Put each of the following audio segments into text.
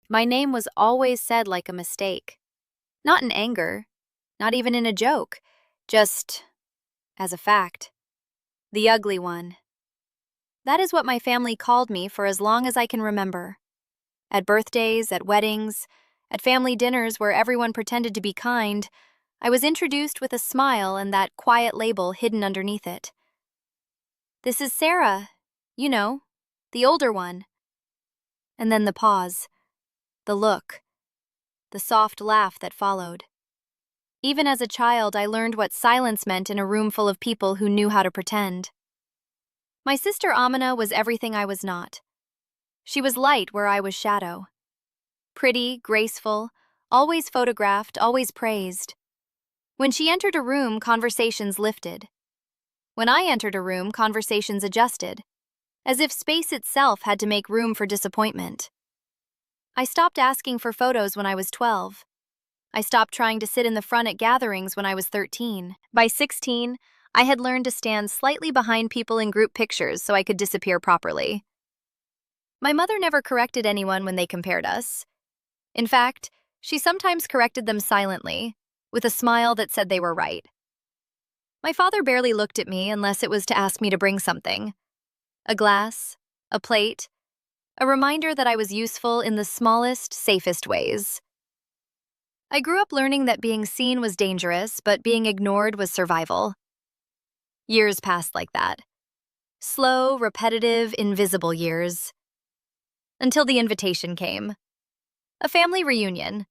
My name was always said like a mistake. Not in anger, not even in a joke, just as a fact. The ugly one. That is what my family called me for as long as I can remember. At birthdays, at weddings, at family dinners where everyone pretended to be kind, I was introduced with a smile and that quiet label hidden underneath it. This is Sarah, you know, the older one. And then the pause, the look, the soft laugh that followed. Even as a child, I learned what silence meant in a room full of people who knew how to pretend. My sister Amina was everything I was not. She was light where I was shadow. Pretty, graceful, always photographed, always praised. When she entered a room, conversations lifted. When I entered a room, conversations adjusted, as if space itself had to make room for disappointment. I stopped asking for photos when I was 12. I stopped trying to sit in the front at gatherings when I was 13. By 16, I had learned to stand slightly behind people in group pictures so I could disappear properly. My mother never corrected anyone when they compared us. In fact, she sometimes corrected them silently, with a smile that said they were right. My father barely looked at me unless it was to ask me to bring something. A glass, a plate, a reminder that I was useful in the smallest, safest ways. I grew up learning that being seen was dangerous, but being ignored was survival. Years passed like that. Slow, repetitive, invisible years. Until the invitation came. A family reunion.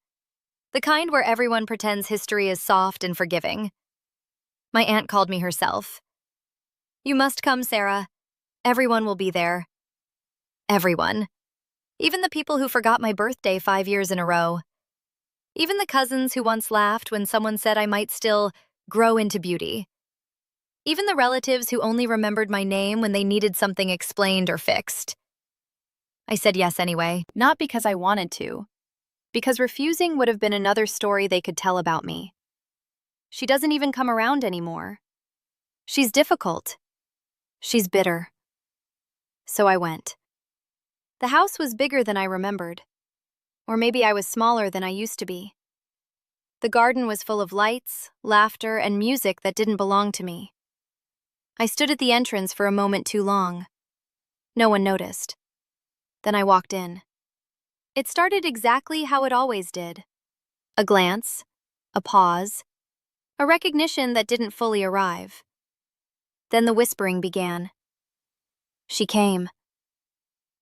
The kind where everyone pretends history is soft and forgiving. My aunt called me herself. "You must come, Sarah. Everyone will be there." Everyone. Even the people who forgot my birthday 5 years in a row. Even the cousins who once laughed when someone said I might still grow into beauty. Even the relatives who only remembered my name when they needed something explained or fixed. I said yes anyway, not because I wanted to, because refusing would have been another story they could tell about me. She doesn't even come around anymore. She's difficult. She's bitter. So I went. The house was bigger than I remembered. Or maybe I was smaller than I used to be. The garden was full of lights, laughter, and music that didn't belong to me. I stood at the entrance for a moment too long. No one noticed. Then I walked in. It started exactly how it always did. A glance, a pause, a recognition that didn't fully arrive. Then the whispering began. She came.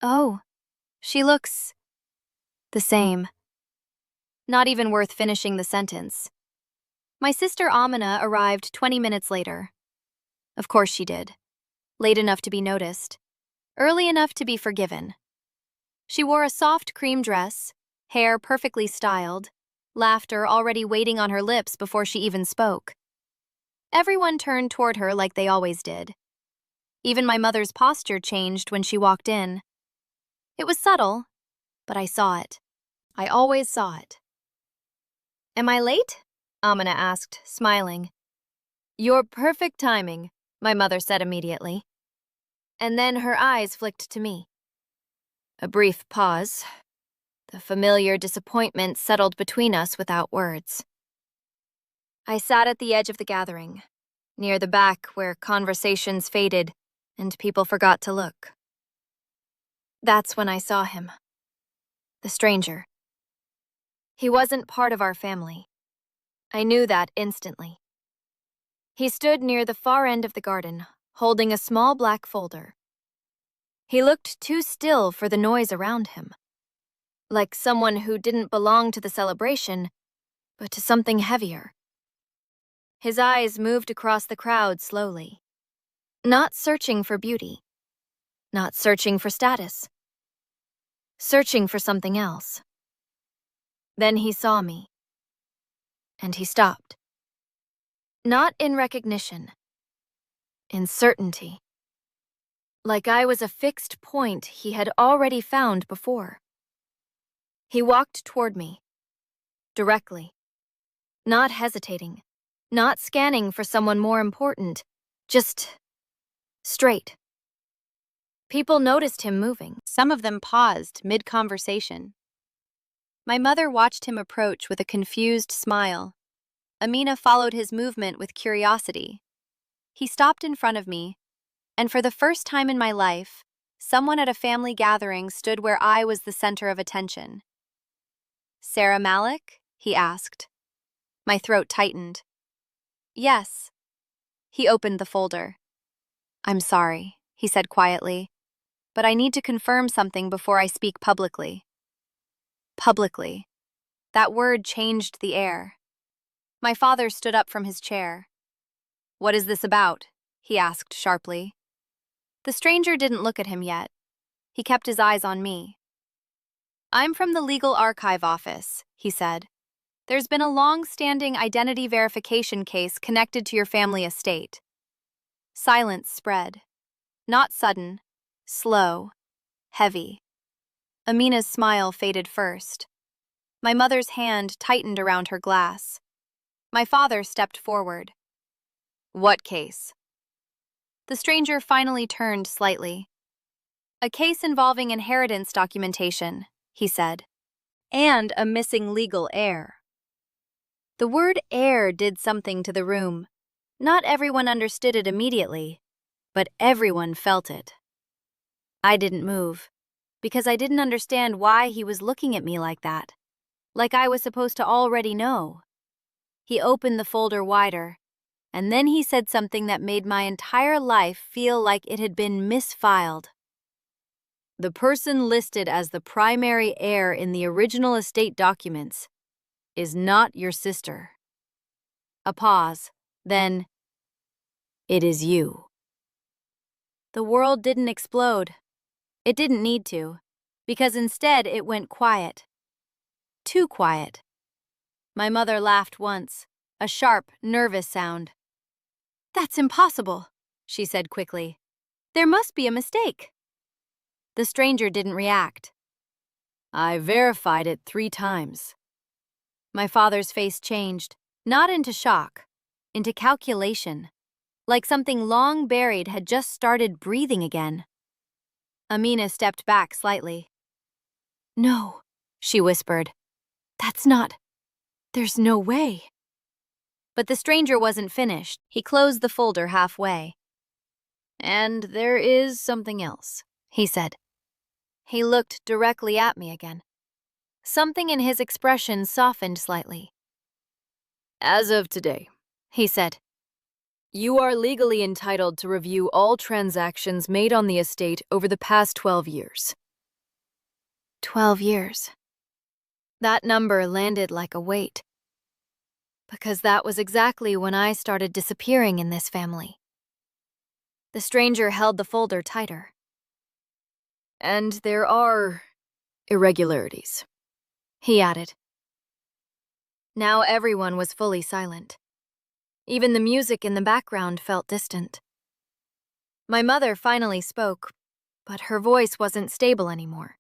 Oh, she looks the same. Not even worth finishing the sentence. My sister Amina arrived 20 minutes later. Of course she did. Late enough to be noticed. Early enough to be forgiven. She wore a soft cream dress, hair perfectly styled, laughter already waiting on her lips before she even spoke. Everyone turned toward her like they always did. Even my mother's posture changed when she walked in. It was subtle, but I saw it. I always saw it. "Am I late?" Amina asked, smiling. "Your perfect timing," my mother said immediately. And then her eyes flicked to me. A brief pause. The familiar disappointment settled between us without words. I sat at the edge of the gathering, near the back where conversations faded and people forgot to look. That's when I saw him. The stranger. He wasn't part of our family. I knew that instantly. He stood near the far end of the garden, holding a small black folder. He looked too still for the noise around him. Like someone who didn't belong to the celebration, but to something heavier. His eyes moved across the crowd slowly. Not searching for beauty. Not searching for status. Searching for something else. Then he saw me. And he stopped. Not in recognition. In certainty. Like I was a fixed point he had already found before. He walked toward me. Directly. Not hesitating. Not scanning for someone more important. Just straight. People noticed him moving. Some of them paused mid-conversation. My mother watched him approach with a confused smile. Amina followed his movement with curiosity. He stopped in front of me, and for the first time in my life, someone at a family gathering stood where I was the center of attention. "Sarah Malik?" he asked. My throat tightened. "Yes." He opened the folder. "I'm sorry," he said quietly, "but I need to confirm something before I speak publicly." Publicly. That word changed the air. My father stood up from his chair. "What is this about?" he asked sharply. The stranger didn't look at him yet. He kept his eyes on me. "I'm from the Legal Archive Office," he said. "There's been a long-standing identity verification case connected to your family estate." Silence spread. Not sudden, slow, heavy. Amina's smile faded first. My mother's hand tightened around her glass. My father stepped forward. "What case?" The stranger finally turned slightly. "A case involving inheritance documentation," he said, "and a missing legal heir." The word heir did something to the room. Not everyone understood it immediately, but everyone felt it. I didn't move, because I didn't understand why he was looking at me like that, like I was supposed to already know. He opened the folder wider, and then he said something that made my entire life feel like it had been misfiled. "The person listed as the primary heir in the original estate documents is not your sister." A pause, then, "It is you." The world didn't explode. It didn't need to, because instead it went quiet. Too quiet. My mother laughed once, a sharp, nervous sound. "That's impossible," she said quickly. "There must be a mistake." The stranger didn't react. "I verified it 3 times. My father's face changed, not into shock, into calculation, like something long buried had just started breathing again. Amina stepped back slightly. "No," she whispered. There's no way." But the stranger wasn't finished. He closed the folder halfway. "And there is something else," he said. He looked directly at me again. Something in his expression softened slightly. "As of today," he said, "you are legally entitled to review all transactions made on the estate over the past 12 years. 12 years. That number landed like a weight. Because that was exactly when I started disappearing in this family. The stranger held the folder tighter. "And there are irregularities," he added. Now everyone was fully silent. Even the music in the background felt distant. My mother finally spoke, but her voice wasn't stable anymore.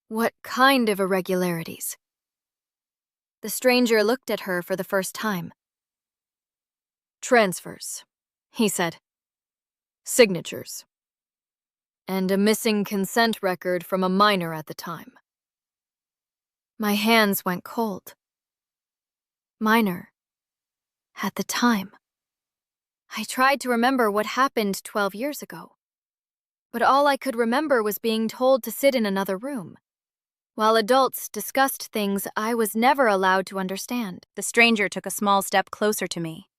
"What kind of irregularities?" The stranger looked at her for the first time. "Transfers," he said. "Signatures. And a missing consent record from a minor at the time." My hands went cold. Minor. At the time. I tried to remember what happened 12 years ago. But all I could remember was being told to sit in another room, while adults discussed things I was never allowed to understand. The stranger took a small step closer to me.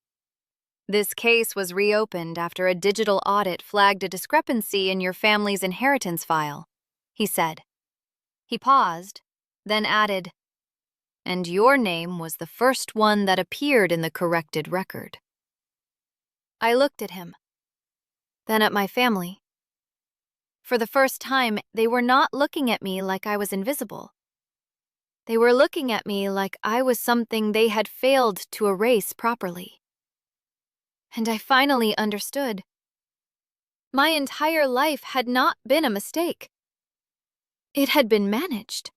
"This case was reopened after a digital audit flagged a discrepancy in your family's inheritance file," he said. He paused, then added, "And your name was the first one that appeared in the corrected record." I looked at him, then at my family. For the first time, they were not looking at me like I was invisible. They were looking at me like I was something they had failed to erase properly. And I finally understood. My entire life had not been a mistake. It had been managed.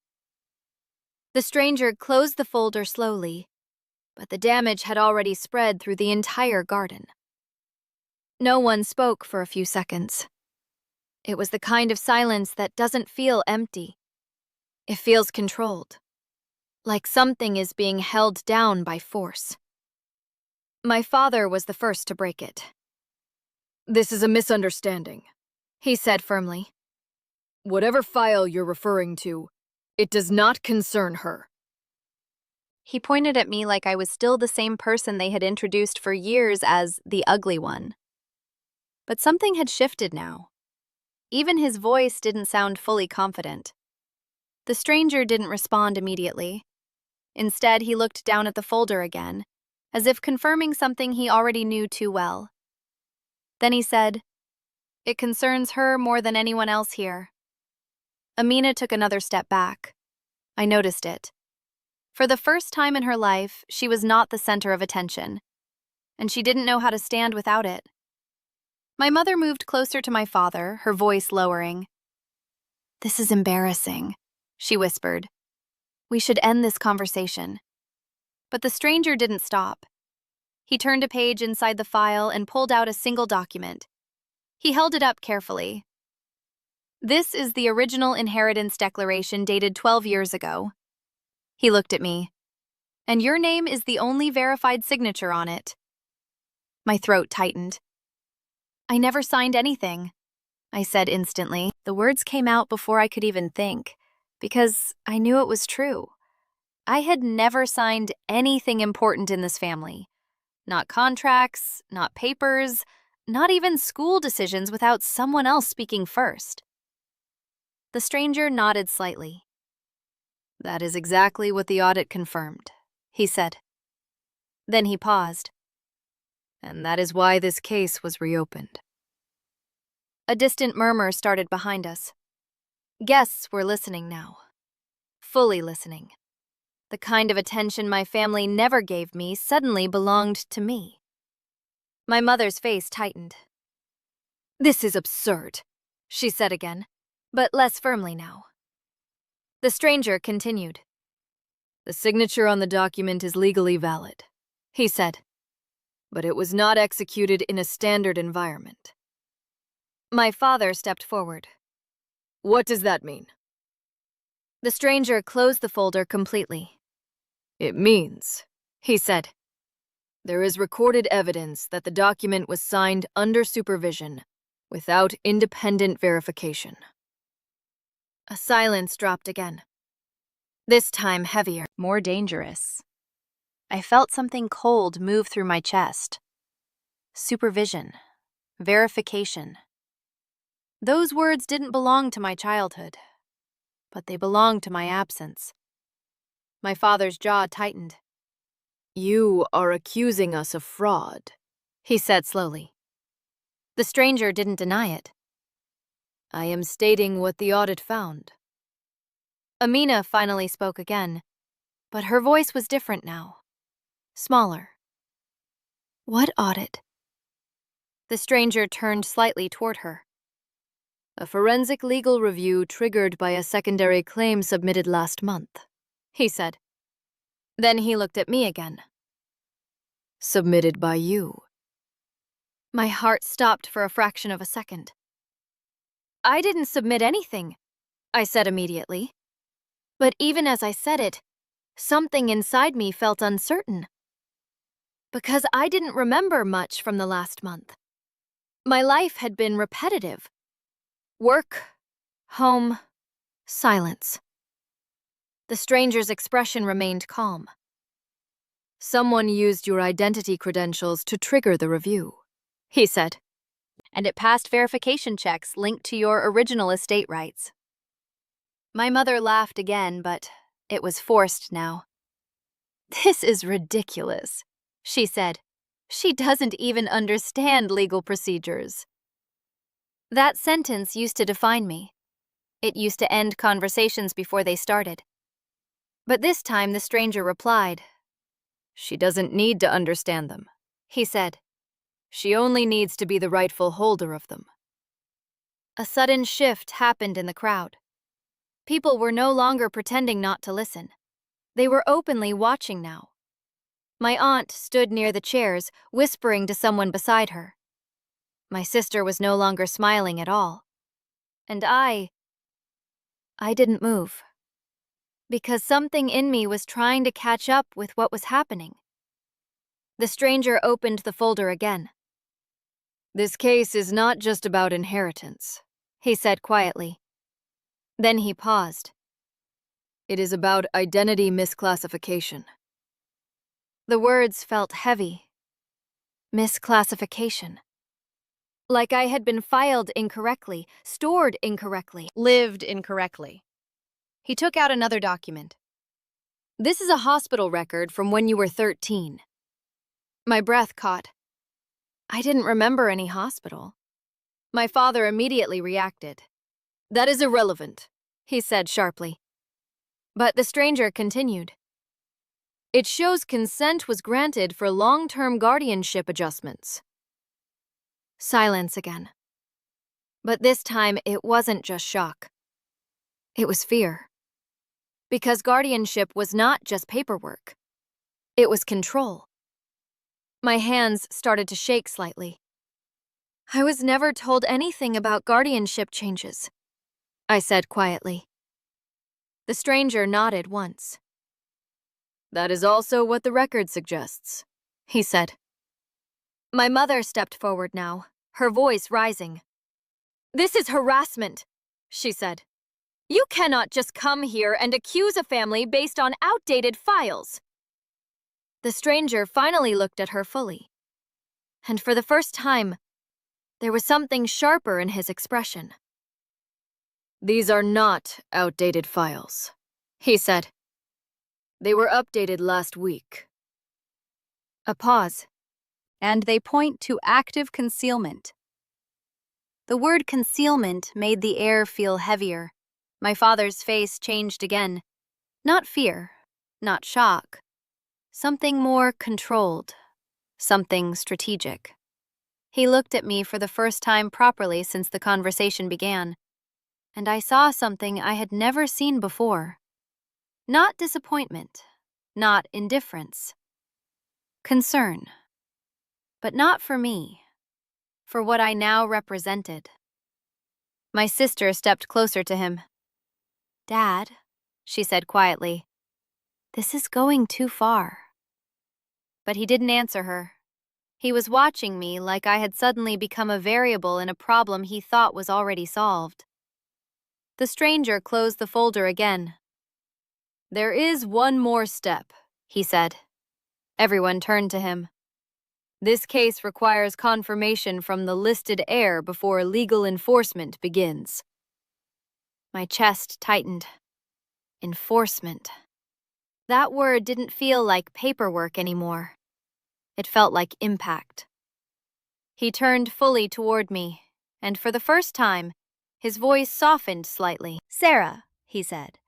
The stranger closed the folder slowly, but the damage had already spread through the entire garden. No one spoke for a few seconds. It was the kind of silence that doesn't feel empty. It feels controlled, like something is being held down by force. My father was the first to break it. This is a misunderstanding, He said firmly. whatever file you're referring to, it does not concern her. He pointed at me like I was still the same person they had introduced for years as the ugly one. But something had shifted now. Even his voice didn't sound fully confident. The stranger didn't respond immediately. Instead, he looked down at the folder again, as if confirming something he already knew too well. Then he said, "It concerns her more than anyone else here." Amina took another step back. I noticed it. For the first time in her life, she was not the center of attention, and she didn't know how to stand without it. My mother moved closer to my father, her voice lowering. "This is embarrassing," she whispered. "We should end this conversation." But the stranger didn't stop. He turned a page inside the file and pulled out a single document. He held it up carefully. "This is the original inheritance declaration dated 12 years ago." He looked at me. "And your name is the only verified signature on it." My throat tightened. "I never signed anything," I said instantly. The words came out before I could even think, because I knew it was true. I had never signed anything important in this family. Not contracts, not papers, not even school decisions without someone else speaking first. The stranger nodded slightly. "That is exactly what the audit confirmed," he said. Then he paused. "And that is why this case was reopened." A distant murmur started behind us. Guests were listening now. Fully listening. The kind of attention my family never gave me suddenly belonged to me. My mother's face tightened. "This is absurd," she said again, but less firmly now. The stranger continued. "The signature on the document is legally valid," he said, "but it was not executed in a standard environment." My father stepped forward. What does that mean? The stranger closed the folder completely. It means, he said, there is recorded evidence that the document was signed under supervision, without independent verification. A silence dropped again. This time heavier, more dangerous. I felt something cold move through my chest. Supervision. Verification. Those words didn't belong to my childhood, but they belonged to my absence. My father's jaw tightened. You are accusing us of fraud, he said slowly. The stranger didn't deny it. I am stating what the audit found. Amina finally spoke again, but her voice was different now. Smaller. What audit? The stranger turned slightly toward her. A forensic legal review triggered by a secondary claim submitted last month, he said. Then he looked at me again. Submitted by you. My heart stopped for a fraction of a second. I didn't submit anything, I said immediately. But even as I said it, something inside me felt uncertain. Because I didn't remember much from the last month. My life had been repetitive. Work, home, silence. The stranger's expression remained calm. Someone used your identity credentials to trigger the review, he said. And it passed verification checks linked to your original estate rights. My mother laughed again, but it was forced now. This is ridiculous, she said. She doesn't even understand legal procedures. That sentence used to define me. It used to end conversations before they started. But this time the stranger replied. She doesn't need to understand them, he said. She only needs to be the rightful holder of them. A sudden shift happened in the crowd. People were no longer pretending not to listen. They were openly watching now. My aunt stood near the chairs, whispering to someone beside her. My sister was no longer smiling at all. And I didn't move. because something in me was trying to catch up with what was happening. The stranger opened the folder again. This case is not just about inheritance, He said quietly. Then he paused. it is about identity misclassification. The words felt heavy. Misclassification. Like I had been filed incorrectly, stored incorrectly, lived incorrectly. He took out another document. This is a hospital record from when you were 13. My breath caught. I didn't remember any hospital. My father immediately reacted. That is irrelevant, He said sharply. But the stranger continued. it shows consent was granted for long-term guardianship adjustments. Silence again. But this time it wasn't just shock. It was fear. Because guardianship was not just paperwork. It was control. My hands started to shake slightly. I was never told anything about guardianship changes, I said quietly. The stranger nodded once. That is also what the record suggests, He said. My mother stepped forward now, her voice rising. This is harassment, she said. You cannot just come here and accuse a family based on outdated files. The stranger finally looked at her fully. And for the first time, there was something sharper in his expression. These are not outdated files, He said. they were updated last week. A pause. And they point to active concealment. The word concealment made the air feel heavier. My father's face changed again. Not fear, not shock. Something more controlled. Something strategic. He looked at me for the first time properly since the conversation began. And I saw something I had never seen before. Not disappointment, not indifference. Concern. But not for me, for what I now represented. My sister stepped closer to him. Dad, she said quietly, this is going too far. But he didn't answer her. He was watching me like I had suddenly become a variable in a problem he thought was already solved. The stranger closed the folder again. There is one more step, He said. Everyone turned to him. This case requires confirmation from the listed heir before legal enforcement begins. My chest tightened. Enforcement. That word didn't feel like paperwork anymore. It felt like impact. He turned fully toward me, and for the first time, his voice softened slightly. Sarah, he said,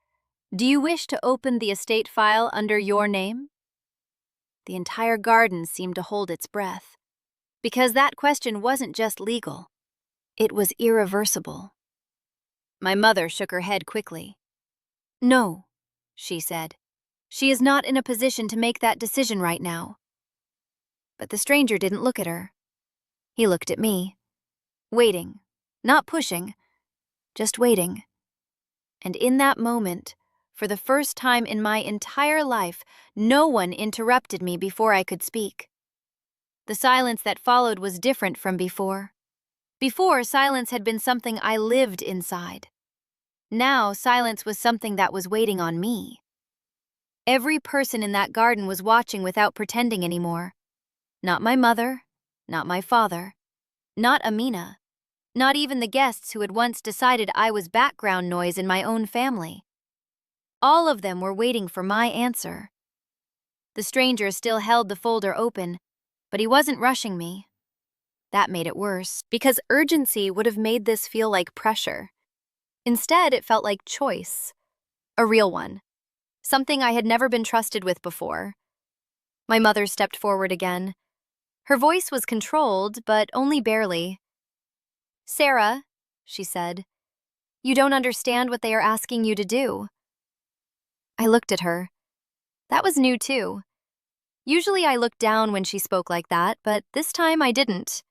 do you wish to open the estate file under your name? The entire garden seemed to hold its breath, because that question wasn't just legal. It was irreversible. My mother shook her head quickly. No, she said. She is not in a position to make that decision right now. But the stranger didn't look at her. He looked at me, waiting, not pushing, just waiting. And in that moment, for the first time in my entire life, no one interrupted me before I could speak. The silence that followed was different from before. Before, silence had been something I lived inside. Now, silence was something that was waiting on me. Every person in that garden was watching without pretending anymore. Not my mother, not my father, not Amina, not even the guests who had once decided I was background noise in my own family. All of them were waiting for my answer. The stranger still held the folder open, but he wasn't rushing me. That made it worse, because urgency would have made this feel like pressure. Instead, it felt like choice. A real one. Something I had never been trusted with before. My mother stepped forward again. Her voice was controlled, but only barely. Sarah, she said, you don't understand what they are asking you to do. I looked at her. That was new too. Usually I looked down when she spoke like that, but this time I didn't.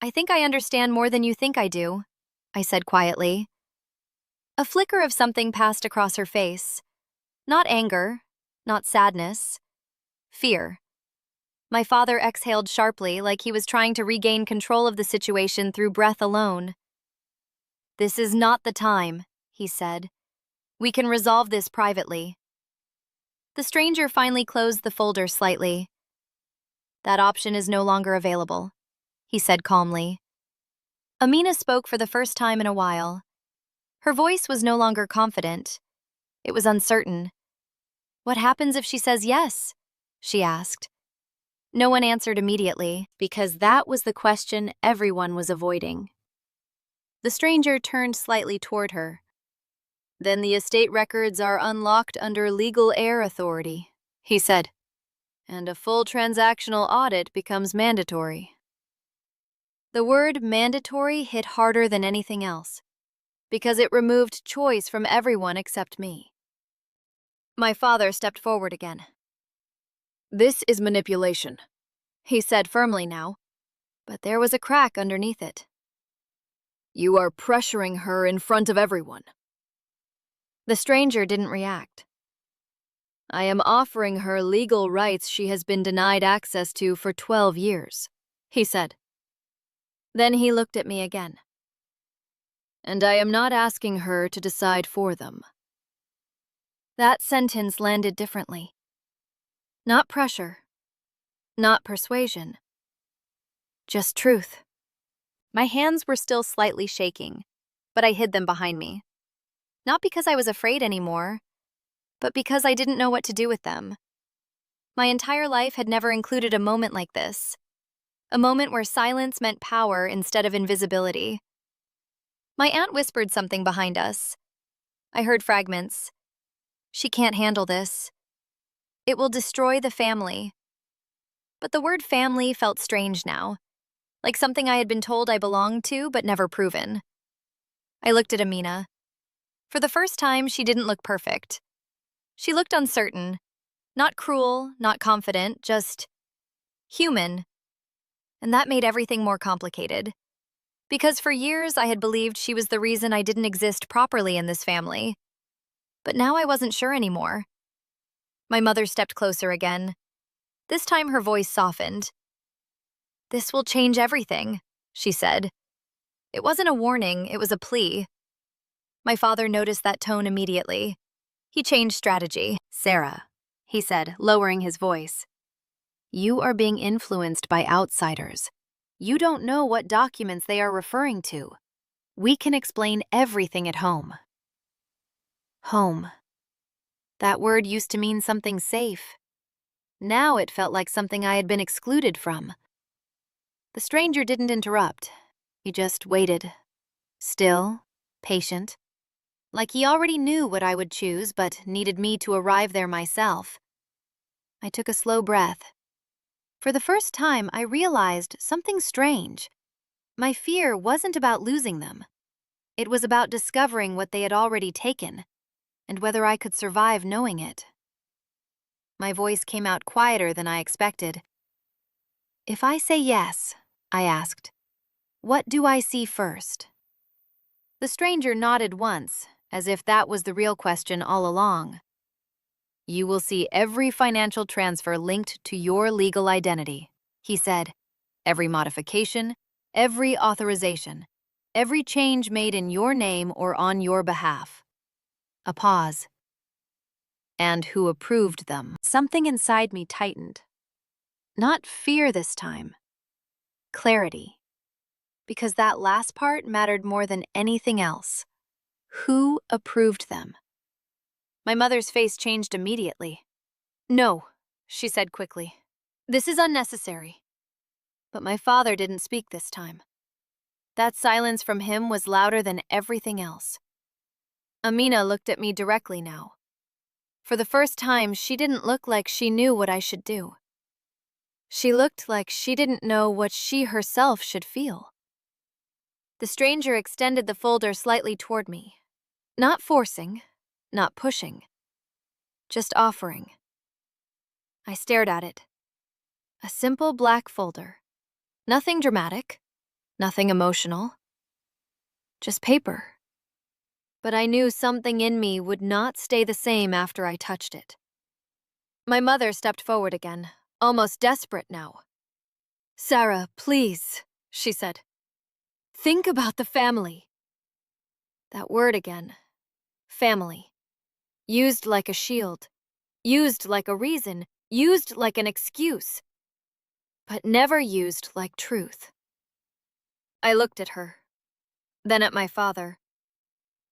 I think I understand more than you think I do, I said quietly. A flicker of something passed across her face. Not anger, not sadness, fear. My father exhaled sharply, like he was trying to regain control of the situation through breath alone. "This is not the time," he said. "We can resolve this privately." The stranger finally closed the folder slightly. "That option is no longer available," he said calmly. Amina spoke for the first time in a while. Her voice was no longer confident. It was uncertain. "What happens if she says yes?" she asked. No one answered immediately, because that was the question everyone was avoiding. The stranger turned slightly toward her. "Then the estate records are unlocked under legal heir authority," he said, "and a full transactional audit becomes mandatory." The word mandatory hit harder than anything else, because it removed choice from everyone except me. My father stepped forward again. "This is manipulation," he said firmly now, but there was a crack underneath it. "You are pressuring her in front of everyone." The stranger didn't react. "I am offering her legal rights she has been denied access to for 12 years, he said. Then he looked at me again. "And I am not asking her to decide for them." That sentence landed differently. Not pressure, not persuasion, just truth. My hands were still slightly shaking, but I hid them behind me. Not because I was afraid anymore, but because I didn't know what to do with them. My entire life had never included a moment like this, a moment where silence meant power instead of invisibility. My aunt whispered something behind us. I heard fragments. "She can't handle this. It will destroy the family." But the word family felt strange now, like something I had been told I belonged to but never proven. I looked at Amina. For the first time, she didn't look perfect. She looked uncertain, not cruel, not confident, just human. And that made everything more complicated. Because for years I had believed she was the reason I didn't exist properly in this family. But now I wasn't sure anymore. My mother stepped closer again. This time her voice softened. "This will change everything," she said. It wasn't a warning, it was a plea. My father noticed that tone immediately. He changed strategy. "Sarah," he said, lowering his voice, "you are being influenced by outsiders. You don't know what documents they are referring to. We can explain everything at home." Home. That word used to mean something safe. Now it felt like something I had been excluded from. The stranger didn't interrupt. He just waited. Still, patient. Like he already knew what I would choose, but needed me to arrive there myself. I took a slow breath. For the first time, I realized something strange. My fear wasn't about losing them. It was about discovering what they had already taken, and whether I could survive knowing it. My voice came out quieter than I expected. "If I say yes," I asked, "what do I see first?" The stranger nodded once, as if that was the real question all along. "You will see every financial transfer linked to your legal identity," he said. "Every modification, every authorization, every change made in your name or on your behalf." A pause. "And who approved them?" Something inside me tightened. Not fear this time. Clarity. Because that last part mattered more than anything else. Who approved them? My mother's face changed immediately. "No," she said quickly. "This is unnecessary." But my father didn't speak this time. That silence from him was louder than everything else. Amina looked at me directly now. For the first time, she didn't look like she knew what I should do. She looked like she didn't know what she herself should feel. The stranger extended the folder slightly toward me. Not forcing, not pushing, just offering. I stared at it. A simple black folder. Nothing dramatic, nothing emotional. Just paper. but I knew something in me would not stay the same after I touched it. My mother stepped forward again, almost desperate now. "Sarah, please," she said. "Think about the family." That word again. Family. Used like a shield. Used like a reason. Used like an excuse. But never used like truth. I looked at her. Then at my father.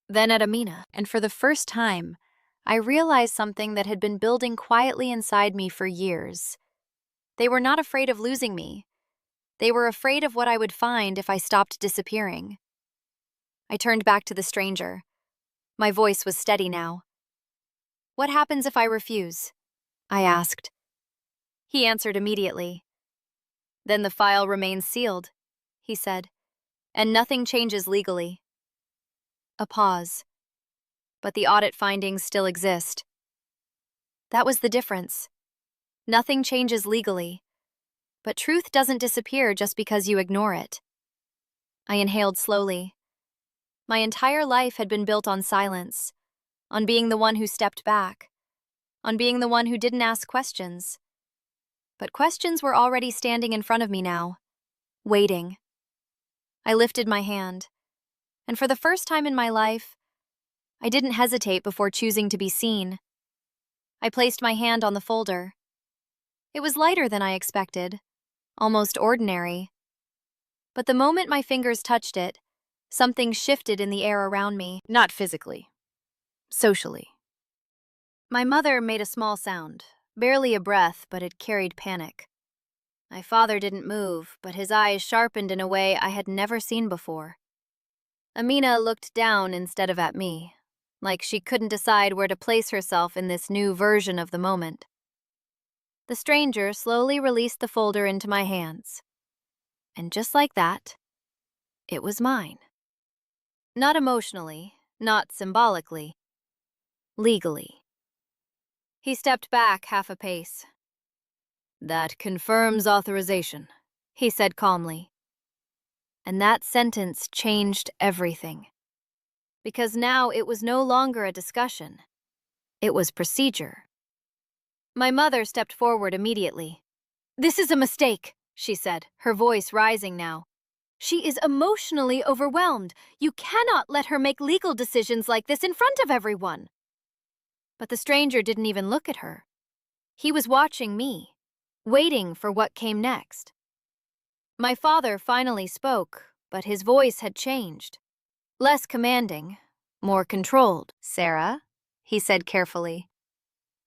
Then at Amina. And for the first time, I realized something that had been building quietly inside me for years. They were not afraid of losing me. They were afraid of what I would find if I stopped disappearing. I turned back to the stranger. My voice was steady now. "What happens if I refuse?" I asked. He answered immediately. "Then the file remains sealed," he said, "and nothing changes legally." A pause. But the audit findings still exist. That was the difference. Nothing changes legally, but truth doesn't disappear just because you ignore it. I inhaled slowly. My entire life had been built on silence, on being the one who stepped back, on being the one who didn't ask questions. But questions were already standing in front of me now, waiting. I lifted my hand, and for the first time in my life, I didn't hesitate before choosing to be seen. I placed my hand on the folder. It was lighter than I expected, almost ordinary. But the moment my fingers touched it, something shifted in the air around me. Not physically. Socially. My mother made a small sound, barely a breath, but it carried panic. My father didn't move, but his eyes sharpened in a way I had never seen before. Amina looked down instead of at me, like she couldn't decide where to place herself in this new version of the moment. The stranger slowly released the folder into my hands. And just like that, it was mine. Not emotionally, not symbolically, legally. He stepped back half a pace. "That confirms authorization," he said calmly. And that sentence changed everything. Because now it was no longer a discussion. It was procedure. My mother stepped forward immediately. "This is a mistake," she said, her voice rising now. "She is emotionally overwhelmed. You cannot let her make legal decisions like this in front of everyone." But the stranger didn't even look at her. He was watching me, waiting for what came next. My father finally spoke, but his voice had changed. Less commanding, more controlled. "Sarah," he said carefully,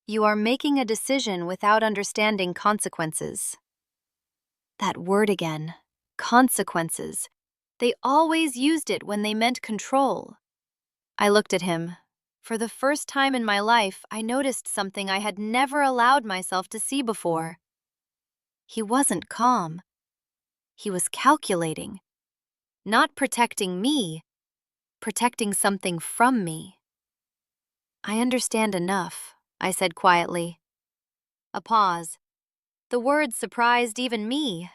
"you are making a decision without understanding consequences." That word again, consequences. They always used it when they meant control. I looked at him. For the first time in my life, I noticed something I had never allowed myself to see before. He wasn't calm. He was calculating. Not protecting me, protecting something from me. "I understand enough," I said quietly. A pause. The words surprised even me,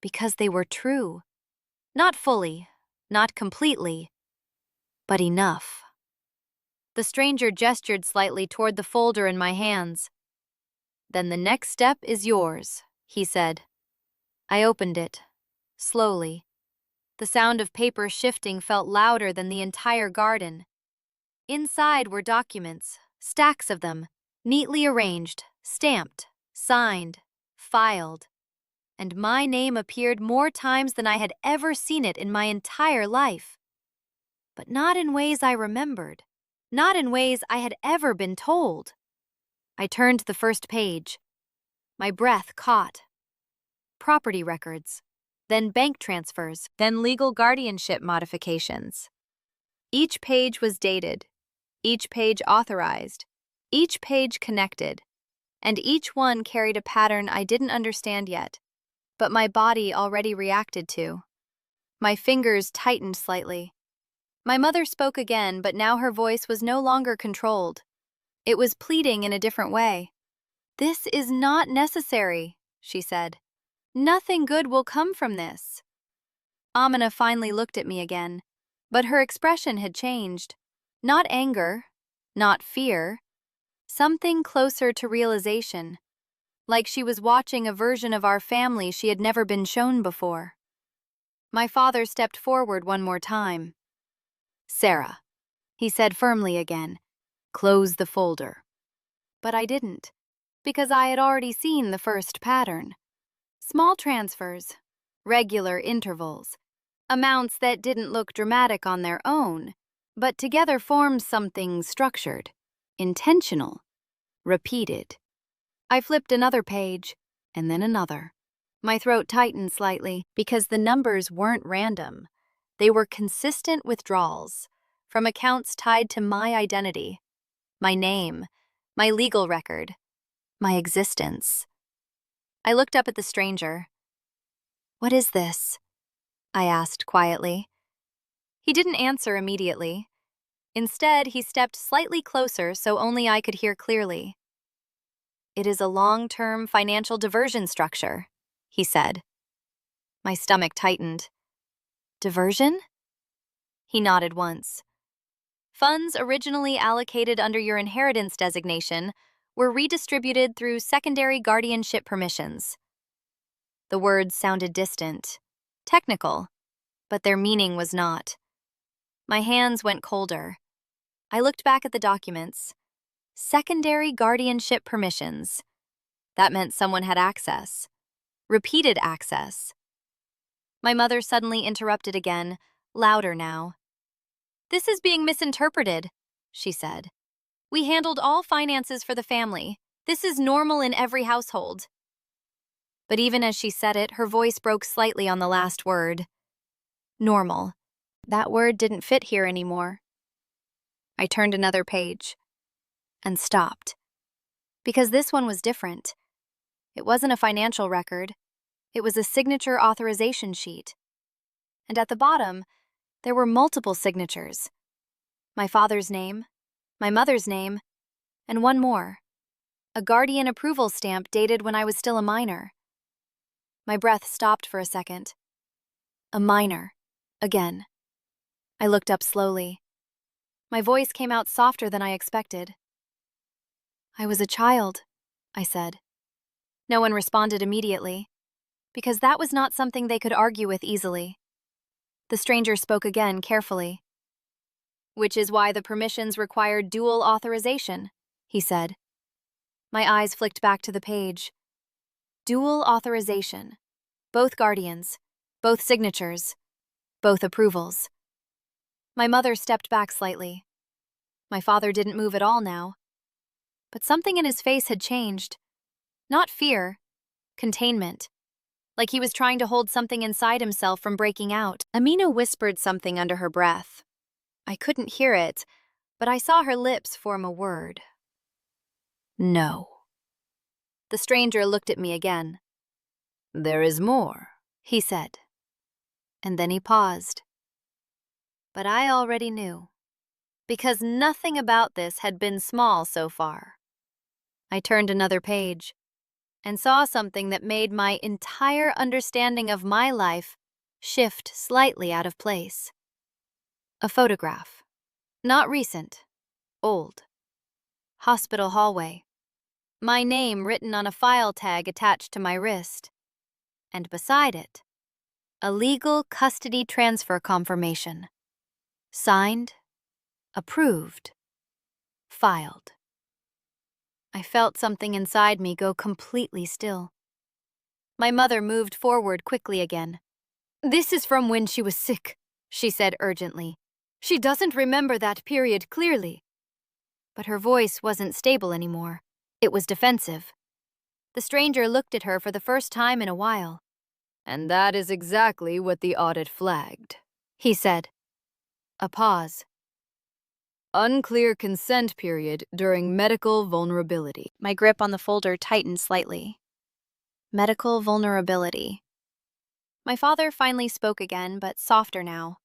because they were true. Not fully, not completely, but enough. The stranger gestured slightly toward the folder in my hands. "Then the next step is yours," he said. I opened it, slowly. The sound of paper shifting felt louder than the entire garden. Inside were documents, stacks of them, neatly arranged, stamped, signed, filed. And my name appeared more times than I had ever seen it in my entire life. But not in ways I remembered, not in ways I had ever been told. I turned to the first page. My breath caught. Property records, then bank transfers, then legal guardianship modifications. Each page was dated, each page authorized, each page connected, and each one carried a pattern I didn't understand yet, but my body already reacted to. My fingers tightened slightly. My mother spoke again, but now her voice was no longer controlled. It was pleading in a different way. "This is not necessary," she said. "Nothing good will come from this." Amina finally looked at me again, but her expression had changed. Not anger, not fear, something closer to realization, like she was watching a version of our family she had never been shown before. My father stepped forward one more time. "Sarah," he said firmly again, "close the folder." But I didn't, because I had already seen the first pattern. Small transfers, regular intervals, amounts that didn't look dramatic on their own, but together formed something structured, intentional, repeated. I flipped another page, and then another. My throat tightened slightly because the numbers weren't random. They were consistent withdrawals from accounts tied to my identity, my name, my legal record, my existence. I looked up at the stranger. "What is this?" I asked quietly. He didn't answer immediately. Instead, he stepped slightly closer so only I could hear clearly. "It is a long-term financial diversion structure," he said. My stomach tightened. "Diversion?" He nodded once. "Funds originally allocated under your inheritance designation were redistributed through secondary guardianship permissions." The words sounded distant, technical, but their meaning was not. My hands went colder. I looked back at the documents. Secondary guardianship permissions. That meant someone had access. Repeated access. My mother suddenly interrupted again, louder now. "This is being misinterpreted," she said. "We handled all finances for the family. This is normal in every household." But even as she said it, her voice broke slightly on the last word. Normal. That word didn't fit here anymore. I turned another page and stopped. Because this one was different. It wasn't a financial record. It was a signature authorization sheet. And at the bottom, there were multiple signatures. My father's name, my mother's name, and one more. A guardian approval stamp dated when I was still a minor. My breath stopped for a second. A minor. Again. I looked up slowly. My voice came out softer than I expected. "I was a child," I said. No one responded immediately, because that was not something they could argue with easily. The stranger spoke again carefully. "Which is why the permissions required dual authorization," he said. My eyes flicked back to the page. Dual authorization. Both guardians, both signatures, both approvals. My mother stepped back slightly. My father didn't move at all now. But something in his face had changed. Not fear, containment. Like he was trying to hold something inside himself from breaking out. Amina whispered something under her breath. I couldn't hear it, but I saw her lips form a word. "No." The stranger looked at me again. "There is more," he said. And then he paused. But I already knew, because nothing about this had been small so far. I turned another page and saw something that made my entire understanding of my life shift slightly out of place. A photograph. Not recent. Old. Hospital hallway. My name written on a file tag attached to my wrist. And beside it, a legal custody transfer confirmation. Signed, approved, filed. I felt something inside me go completely still. My mother moved forward quickly again. "This is from when she was sick," she said urgently. "She doesn't remember that period clearly." But her voice wasn't stable anymore. It was defensive. The stranger looked at her for the first time in a while. "And that is exactly what the audit flagged," he said. A pause. "Unclear consent period during medical vulnerability." My grip on the folder tightened slightly. Medical vulnerability. My father finally spoke again, but softer now.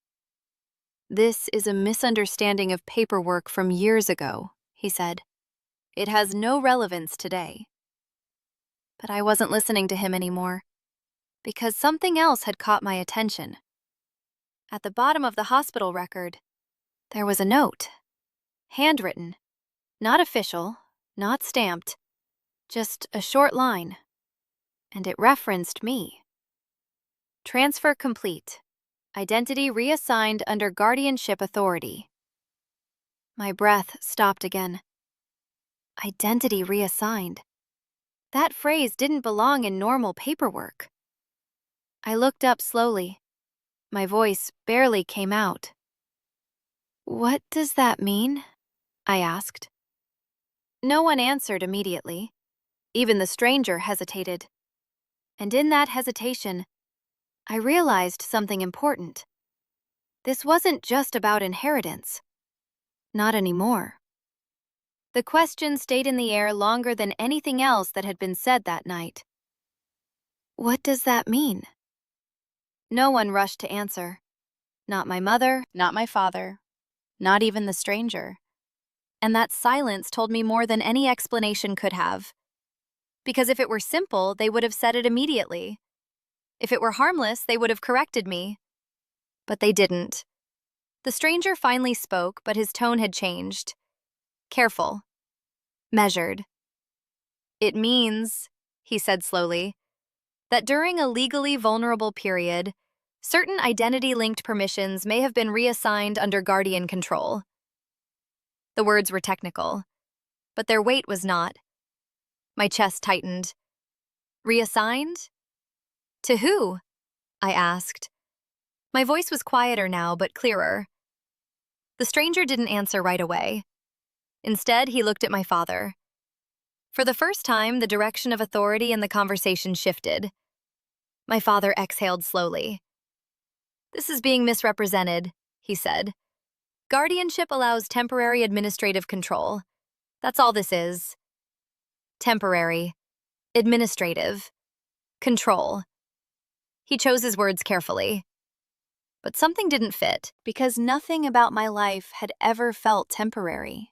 "This is a misunderstanding of paperwork from years ago," he said. "It has no relevance today." But I wasn't listening to him anymore, because something else had caught my attention. At the bottom of the hospital record, there was a note. Handwritten. Not official, not stamped. Just a short line. And it referenced me. Transfer complete. Identity reassigned under guardianship authority. My breath stopped again. Identity reassigned. That phrase didn't belong in normal paperwork. I looked up slowly. My voice barely came out. "What does that mean?" I asked. No one answered immediately. Even the stranger hesitated. And in that hesitation, I realized something important. This wasn't just about inheritance. Not anymore. The question stayed in the air longer than anything else that had been said that night. What does that mean? No one rushed to answer. Not my mother, not my father, not even the stranger. And that silence told me more than any explanation could have. Because if it were simple, they would have said it immediately. If it were harmless, they would have corrected me. But they didn't. The stranger finally spoke, but his tone had changed. Careful. Measured. "It means," he said slowly, "that during a legally vulnerable period, certain identity-linked permissions may have been reassigned under guardian control." The words were technical, but their weight was not. My chest tightened. Reassigned? To who? I asked. My voice was quieter now, but clearer. The stranger didn't answer right away. Instead, he looked at my father. For the first time, the direction of authority in the conversation shifted. My father exhaled slowly. "This is being misrepresented," he said. "Guardianship allows temporary administrative control. That's all this is. Temporary. Administrative. Control." He chose his words carefully. But something didn't fit, because nothing about my life had ever felt temporary.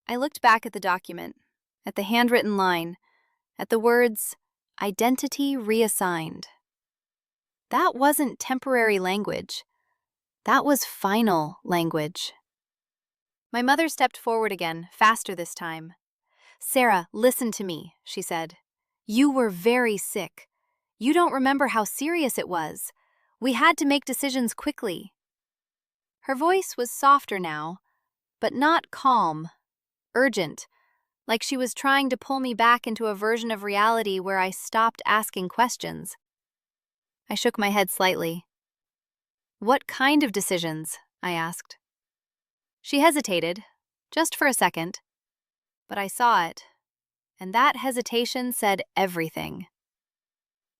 I looked back at the document, at the handwritten line, at the words, "Identity reassigned." That wasn't temporary language. That was final language. My mother stepped forward again, faster this time. "Sarah, listen to me," she said. "You were very sick. You don't remember how serious it was. We had to make decisions quickly." Her voice was softer now, but not calm, urgent, like she was trying to pull me back into a version of reality where I stopped asking questions. I shook my head slightly. "What kind of decisions?" I asked. She hesitated, just for a second, but I saw it, and that hesitation said everything.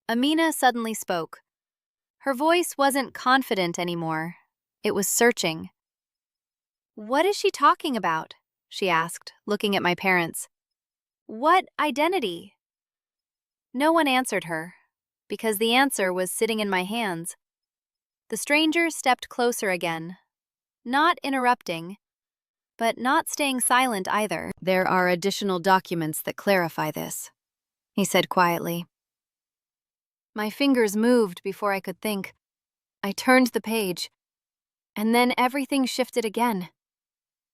Amina suddenly spoke. Her voice wasn't confident anymore. It was searching. "What is she talking about?" she asked, looking at my parents. "What identity?" No one answered her, because the answer was sitting in my hands. The stranger stepped closer again, not interrupting, but not staying silent either. "There are additional documents that clarify this," he said quietly. My fingers moved before I could think. I turned the page, and then everything shifted again.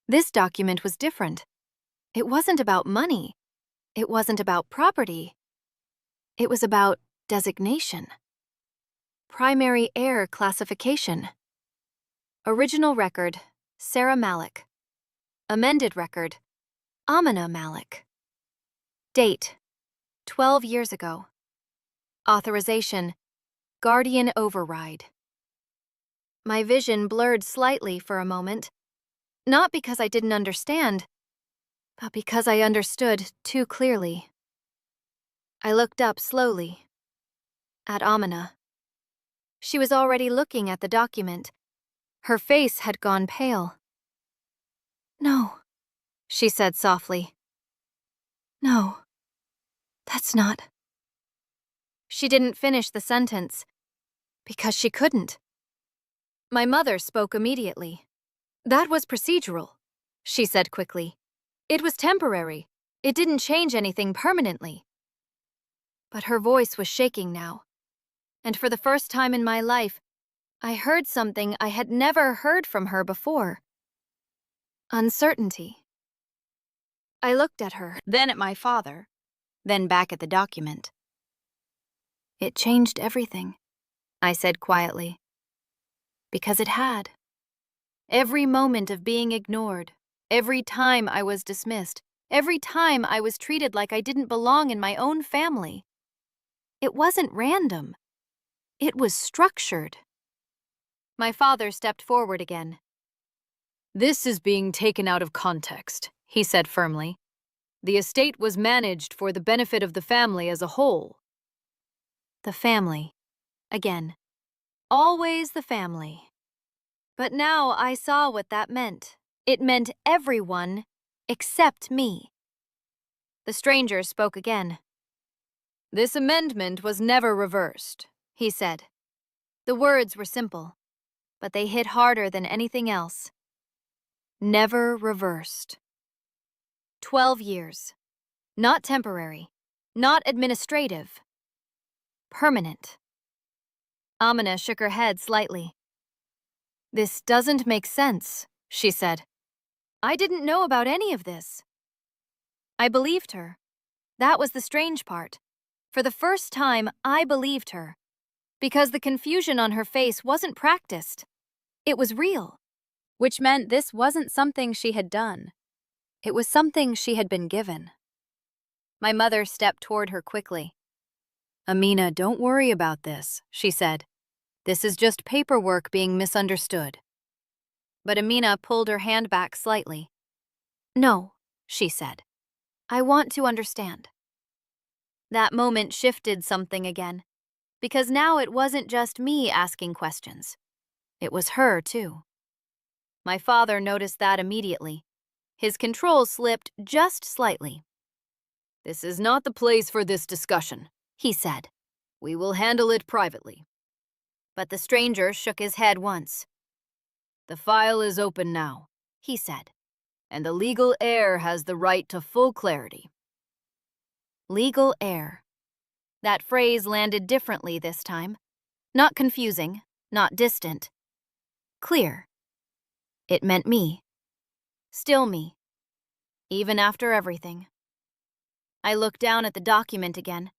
This document was different. It wasn't about money. It wasn't about property. It was about designation. Primary heir classification. Original record, Sarah Malik. Amended record, Amina Malik. Date, 12 years ago. Authorization, guardian override. My vision blurred slightly for a moment, not because I didn't understand, but because I understood too clearly. I looked up slowly, at Amina. She was already looking at the document. Her face had gone pale. "No," she said softly. "No, that's not." She didn't finish the sentence, because she couldn't. My mother spoke immediately. "That was procedural," she said quickly. "It was temporary. It didn't change anything permanently." But her voice was shaking now, and for the first time in my life, I heard something I had never heard from her before. Uncertainty. I looked at her. Then at my father, then back at the document. It changed everything, I said quietly. Because it had. Every moment of being ignored, every time I was dismissed, every time I was treated like I didn't belong in my own family. It wasn't random. It was structured. My father stepped forward again. This is being taken out of context, he said firmly. The estate was managed for the benefit of the family as a whole. The family. Again. Always the family. But now I saw what that meant. It meant everyone except me. The stranger spoke again. This amendment was never reversed, he said. The words were simple, but they hit harder than anything else. Never reversed. 12 years. Not temporary. Not administrative. Permanent. Amina shook her head slightly. This doesn't make sense, she said. I didn't know about any of this. I believed her. That was the strange part. For the first time, I believed her. Because the confusion on her face wasn't practiced. It was real. Which meant this wasn't something she had done. It was something she had been given. My mother stepped toward her quickly. Amina, don't worry about this, she said. This is just paperwork being misunderstood. But Amina pulled her hand back slightly. No, she said. I want to understand. That moment shifted something again, because now it wasn't just me asking questions. It was her, too. My father noticed that immediately. His control slipped just slightly. This is not the place for this discussion, he said. We will handle it privately. But the stranger shook his head once. The file is open now, he said. And the legal heir has the right to full clarity. Legal heir. That phrase landed differently this time. Not confusing, not distant. Clear. It meant me. Still me. Even after everything. I looked down at the document again,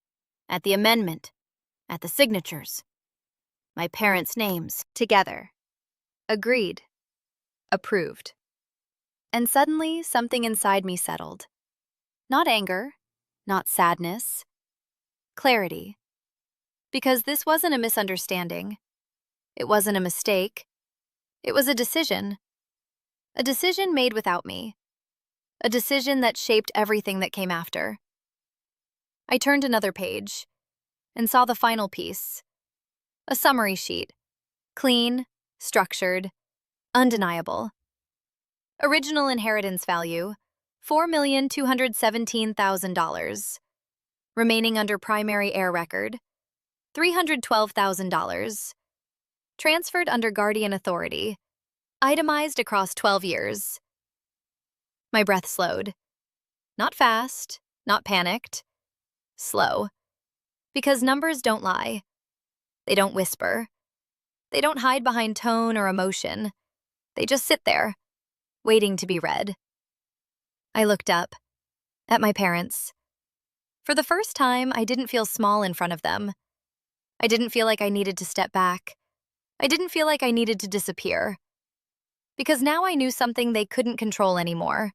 at the amendment, at the signatures. My parents' names, together. Agreed. Approved. And suddenly, something inside me settled. Not anger, not sadness. Clarity. Because this wasn't a misunderstanding. It wasn't a mistake. It was a decision. A decision made without me. A decision that shaped everything that came after. I turned another page and saw the final piece. A summary sheet. Clean, structured, undeniable. Original inheritance value, $4,217,000. Remaining under primary heir record, $312,000. Transferred under guardian authority. Itemized across 12 years. My breath slowed. Not fast, not panicked. Slow. Because numbers don't lie. They don't whisper. They don't hide behind tone or emotion. They just sit there, waiting to be read. I looked up, at my parents. For the first time, I didn't feel small in front of them. I didn't feel like I needed to step back. I didn't feel like I needed to disappear. Because now I knew something they couldn't control anymore.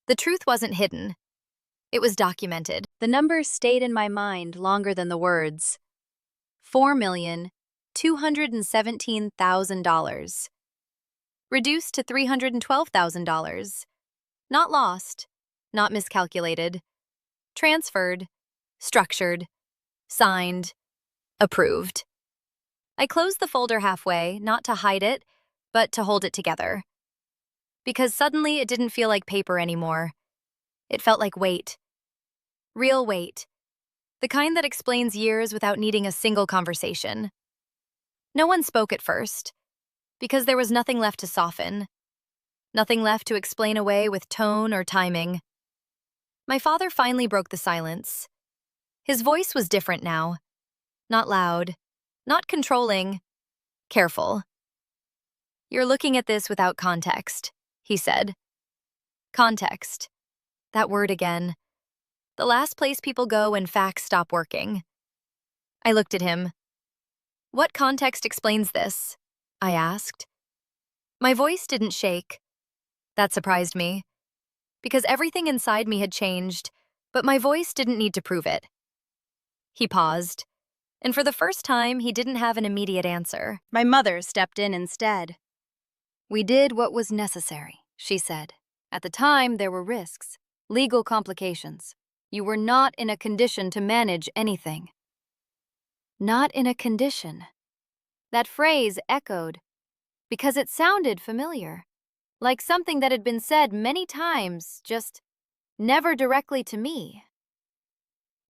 The truth wasn't hidden. It was documented. The numbers stayed in my mind longer than the words. $4,217,000. Reduced to $312,000. Not lost, not miscalculated. Transferred, structured, signed, approved. I closed the folder halfway, not to hide it, but to hold it together. Because suddenly it didn't feel like paper anymore. It felt like weight. Real weight. The kind that explains years without needing a single conversation. No one spoke at first, because there was nothing left to soften. Nothing left to explain away with tone or timing. My father finally broke the silence. His voice was different now. Not loud, not controlling, careful. You're looking at this without context, he said. Context. That word again. The last place people go when facts stop working. I looked at him. What context explains this? I asked. My voice didn't shake. That surprised me, because everything inside me had changed, but my voice didn't need to prove it. He paused, and for the first time, he didn't have an immediate answer. My mother stepped in instead. We did what was necessary, she said. At the time, there were risks, legal complications. You were not in a condition to manage anything. Not in a condition. That phrase echoed, because it sounded familiar, like something that had been said many times, just never directly to me.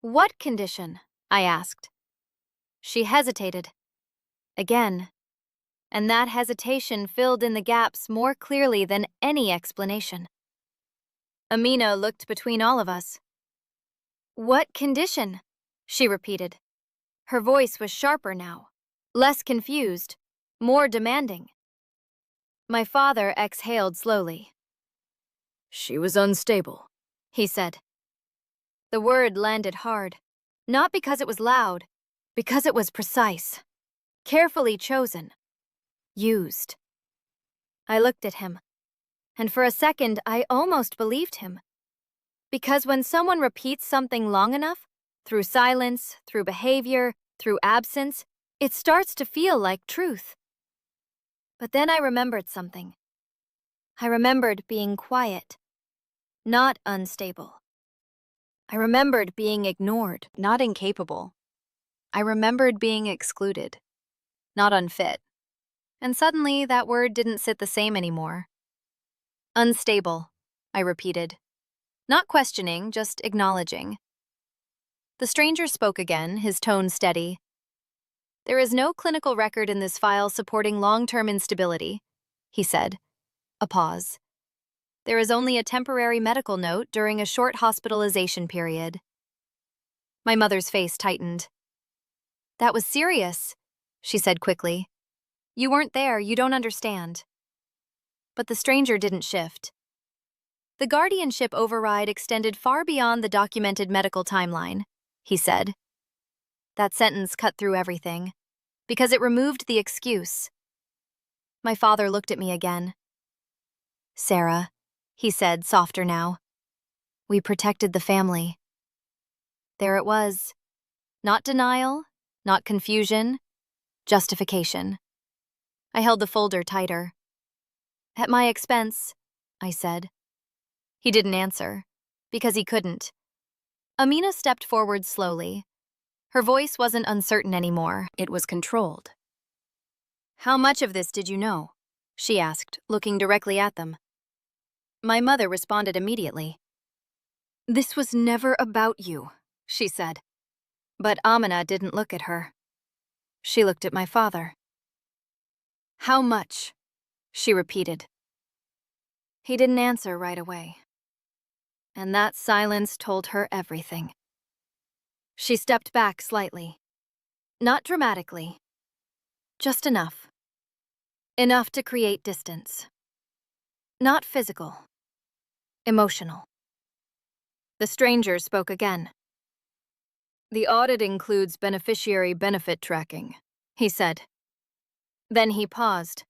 What condition? I asked. She hesitated. Again. And that hesitation filled in the gaps more clearly than any explanation. Amina looked between all of us. What condition? She repeated. Her voice was sharper now, less confused, more demanding. My father exhaled slowly. She was unstable, he said. The word landed hard, not because it was loud, because it was precise, carefully chosen, used. I looked at him, and for a second I almost believed him. Because when someone repeats something long enough, through silence, through behavior, through absence, it starts to feel like truth. But then I remembered something. I remembered being quiet, not unstable. I remembered being ignored, Not incapable. I remembered being excluded, not unfit. And suddenly, that word didn't sit the same anymore. Unstable, I repeated. Not questioning, just acknowledging. The stranger spoke again, his tone steady. There is no clinical record in this file supporting long-term instability, he said. A pause. There is only a temporary medical note during a short hospitalization period. My mother's face tightened. That was serious, she said quickly. You weren't there, you don't understand. But the stranger didn't shift. The guardianship override extended far beyond the documented medical timeline, he said. That sentence cut through everything, because it removed the excuse. My father looked at me again. Sarah, he said, softer now. We protected the family. There it was. Not denial, not confusion, justification. I held the folder tighter. At my expense, I said. He didn't answer, because he couldn't. Amina stepped forward slowly. Her voice wasn't uncertain anymore. It was controlled. How much of this did you know? She asked, looking directly at them. My mother responded immediately. This was never about you, she said. But Amina didn't look at her. She looked at my father. How much? She repeated. He didn't answer right away. And that silence told her everything. She stepped back slightly. Not dramatically. Just enough. Enough to create distance. Not physical. Emotional. The stranger spoke again. The audit includes beneficiary benefit tracking, he said. Then he paused.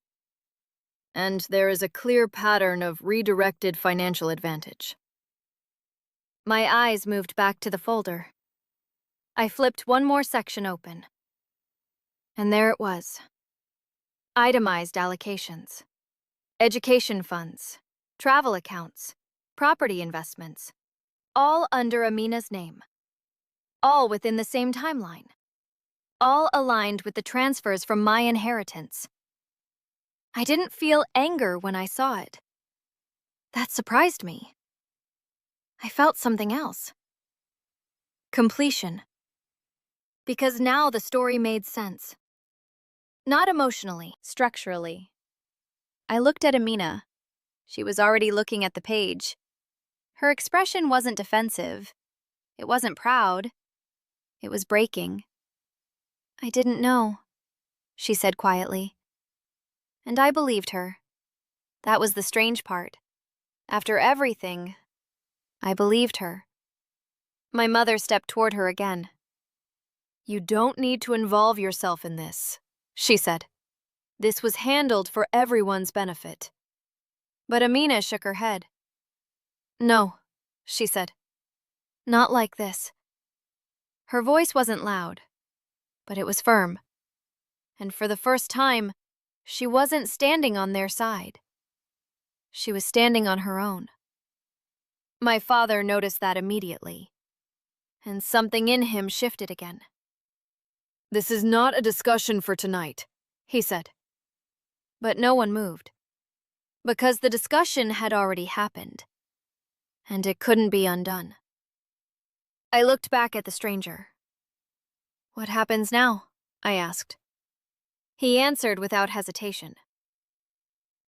And there is a clear pattern of redirected financial advantage. My eyes moved back to the folder. I flipped one more section open. And there it was. Itemized allocations. Education funds. Travel accounts. Property investments. All under Amina's name. All within the same timeline. All aligned with the transfers from my inheritance. I didn't feel anger when I saw it. That surprised me. I felt something else. Completion. Because now the story made sense. Not emotionally, structurally. I looked at Amina. She was already looking at the page. Her expression wasn't defensive. It wasn't proud. It was breaking. I didn't know, she said quietly. And I believed her. That was the strange part. After everything, I believed her. My mother stepped toward her again. You don't need to involve yourself in this, she said. This was handled for everyone's benefit. But Amina shook her head. No, she said. Not like this. Her voice wasn't loud, but it was firm. And for the first time, she wasn't standing on their side. She was standing on her own. My father noticed that immediately, and something in him shifted again. This is not a discussion for tonight, he said. But no one moved, because the discussion had already happened, and it couldn't be undone. I looked back at the stranger. What happens now? I asked. He answered without hesitation.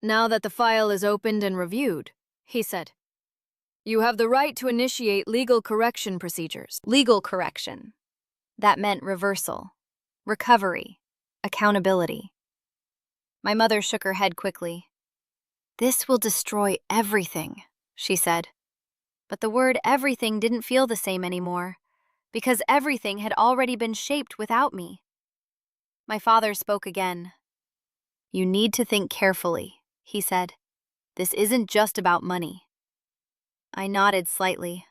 Now that the file is opened and reviewed, he said, you have the right to initiate legal correction procedures. Legal correction. That meant reversal, recovery, accountability. My mother shook her head quickly. This will destroy everything, she said. But the word everything didn't feel the same anymore, because everything had already been shaped without me. My father spoke again. You need to think carefully, he said. This isn't just about money. I nodded slightly.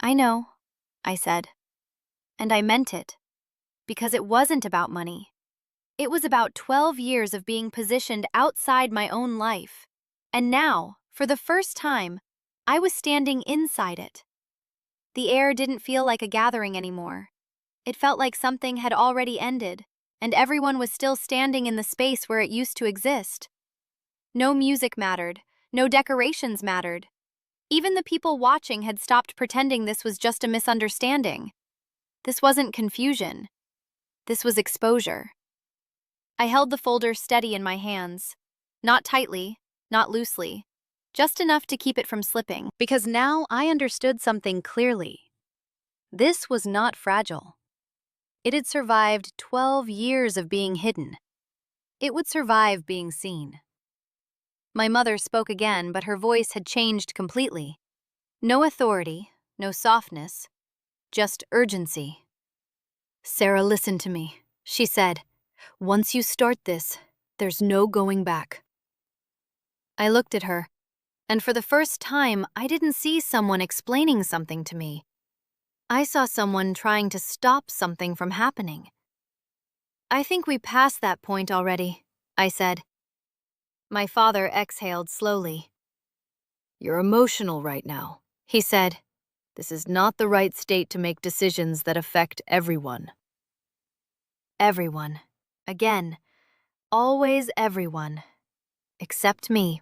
I know, I said. And I meant it, because it wasn't about money. It was about 12 years of being positioned outside my own life. And now, for the first time, I was standing inside it. The air didn't feel like a gathering anymore. It felt like something had already ended, and everyone was still standing in the space where it used to exist. No music mattered, no decorations mattered. Even the people watching had stopped pretending this was just a misunderstanding. This wasn't confusion. This was exposure. I held the folder steady in my hands. Not tightly, not loosely. Just enough to keep it from slipping. Because now I understood something clearly. This was not fragile. It had survived 12 years of being hidden. It would survive being seen. My mother spoke again, but her voice had changed completely. No authority, no softness, just urgency. Sarah, listen to me, she said. Once you start this, there's no going back. I looked at her, and for the first time, I didn't see someone explaining something to me. I saw someone trying to stop something from happening. I think we passed that point already, I said. My father exhaled slowly. You're emotional right now, he said. This is not the right state to make decisions that affect everyone. Everyone. Again. Always everyone. Except me.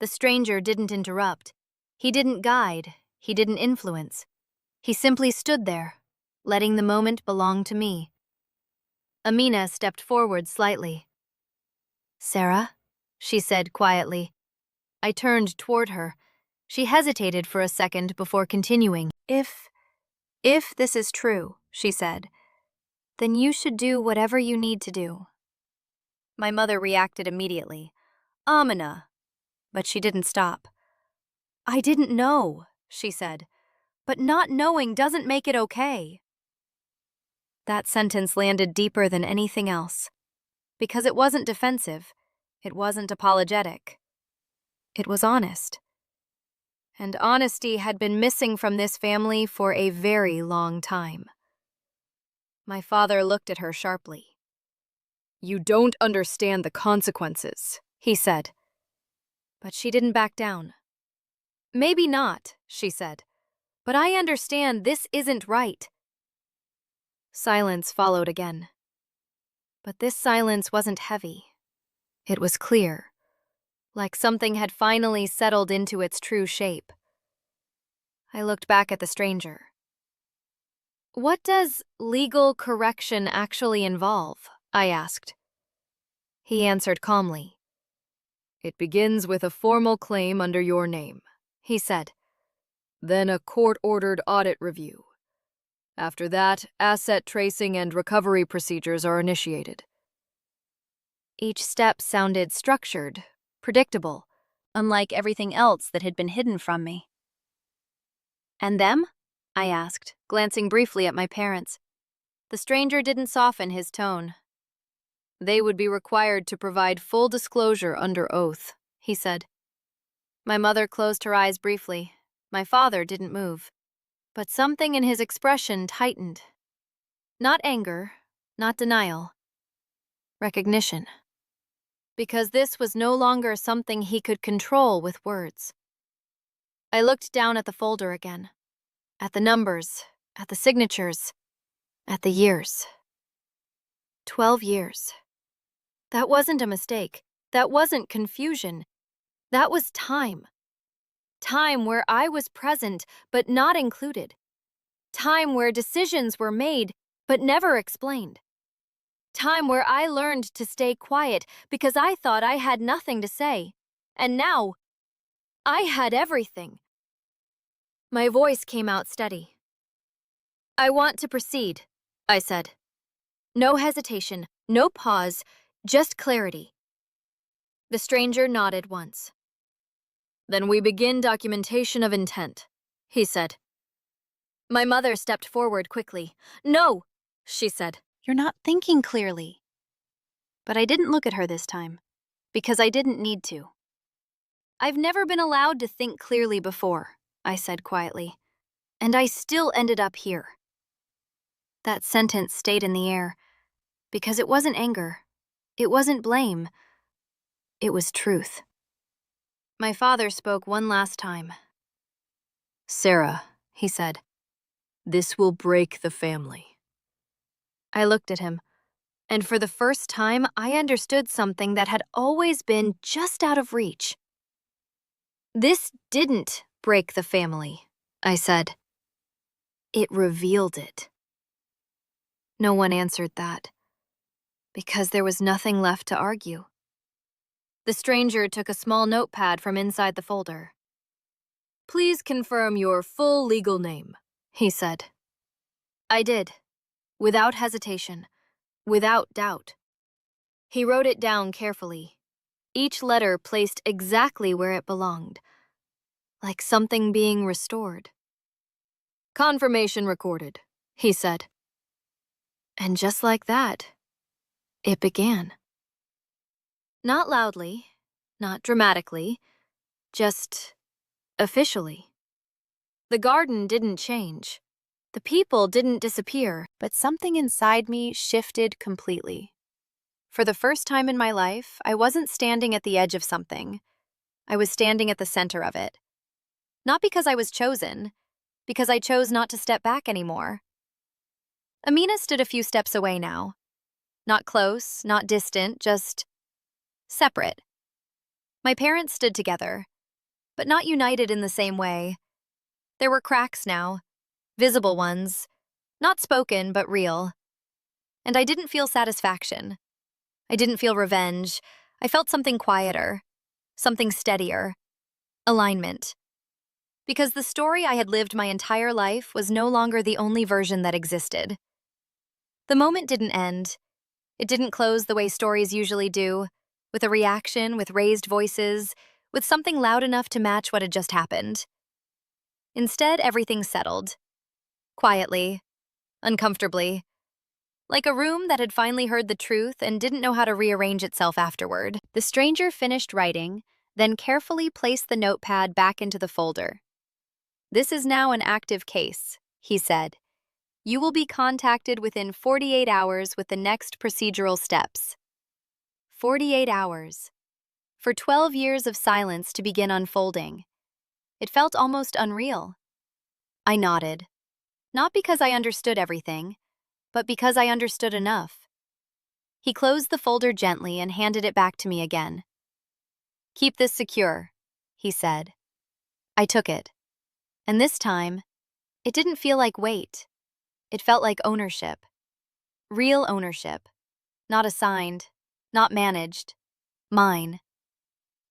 The stranger didn't interrupt. He didn't guide. He didn't influence. He simply stood there, letting the moment belong to me. Amina stepped forward slightly. Sarah, she said quietly. I turned toward her. She hesitated for a second before continuing. If this is true, she said, then you should do whatever you need to do. My mother reacted immediately. Amina. But she didn't stop. I didn't know, she said. But not knowing doesn't make it okay. That sentence landed deeper than anything else. Because it wasn't defensive. It wasn't apologetic. It was honest. And honesty had been missing from this family for a very long time. My father looked at her sharply. You don't understand the consequences, he said. But she didn't back down. Maybe not, she said. But I understand this isn't right. Silence followed again. But this silence wasn't heavy. It was clear, like something had finally settled into its true shape. I looked back at the stranger. What does legal correction actually involve? I asked. He answered calmly. It begins with a formal claim under your name, he said. Then a court-ordered audit review. After that, asset tracing and recovery procedures are initiated. Each step sounded structured, predictable, unlike everything else that had been hidden from me. "And them?" I asked, glancing briefly at my parents. The stranger didn't soften his tone. "They would be required to provide full disclosure under oath," he said. My mother closed her eyes briefly. My father didn't move. But something in his expression tightened. Not anger, not denial. Recognition. Because this was no longer something he could control with words. I looked down at the folder again. At the numbers, at the signatures, at the years. 12 years. That wasn't a mistake. That wasn't confusion. That was time. Time where I was present, but not included. Time where decisions were made, but never explained. Time where I learned to stay quiet because I thought I had nothing to say. And now, I had everything. My voice came out steady. "I want to proceed," I said. No hesitation, no pause, just clarity. The stranger nodded once. "Then we begin documentation of intent," he said. My mother stepped forward quickly. "No," she said. "You're not thinking clearly." But I didn't look at her this time, because I didn't need to. "I've never been allowed to think clearly before," I said quietly, "and I still ended up here." That sentence stayed in the air, because it wasn't anger, it wasn't blame, it was truth. My father spoke one last time. "Sarah," he said, "this will break the family." I looked at him, and for the first time, I understood something that had always been just out of reach. "This didn't break the family," I said. "It revealed it." No one answered that, because there was nothing left to argue. The stranger took a small notepad from inside the folder. "Please confirm your full legal name," he said. I did, without hesitation, without doubt. He wrote it down carefully, each letter placed exactly where it belonged, like something being restored. "Confirmation recorded," he said. And just like that, it began. Not loudly, not dramatically, just officially. The garden didn't change. The people didn't disappear, but something inside me shifted completely. For the first time in my life, I wasn't standing at the edge of something. I was standing at the center of it. Not because I was chosen, because I chose not to step back anymore. Amina stood a few steps away now. Not close, not distant, just separate. My parents stood together, but not united in the same way. There were cracks now, visible ones, not spoken but real. And I didn't feel satisfaction. I didn't feel revenge. I felt something quieter, something steadier, alignment. Because the story I had lived my entire life was no longer the only version that existed. The moment didn't end. It didn't close the way stories usually do, with a reaction, with raised voices, with something loud enough to match what had just happened. Instead, everything settled. Quietly, uncomfortably. Like a room that had finally heard the truth and didn't know how to rearrange itself afterward. The stranger finished writing, then carefully placed the notepad back into the folder. "This is now an active case," he said. "You will be contacted within 48 hours with the next procedural steps." 48 hours. For 12 years of silence to begin unfolding. It felt almost unreal. I nodded. Not because I understood everything, but because I understood enough. He closed the folder gently and handed it back to me again. "Keep this secure," he said. I took it. And this time, it didn't feel like weight. It felt like ownership. Real ownership. Not assigned, not managed. Mine.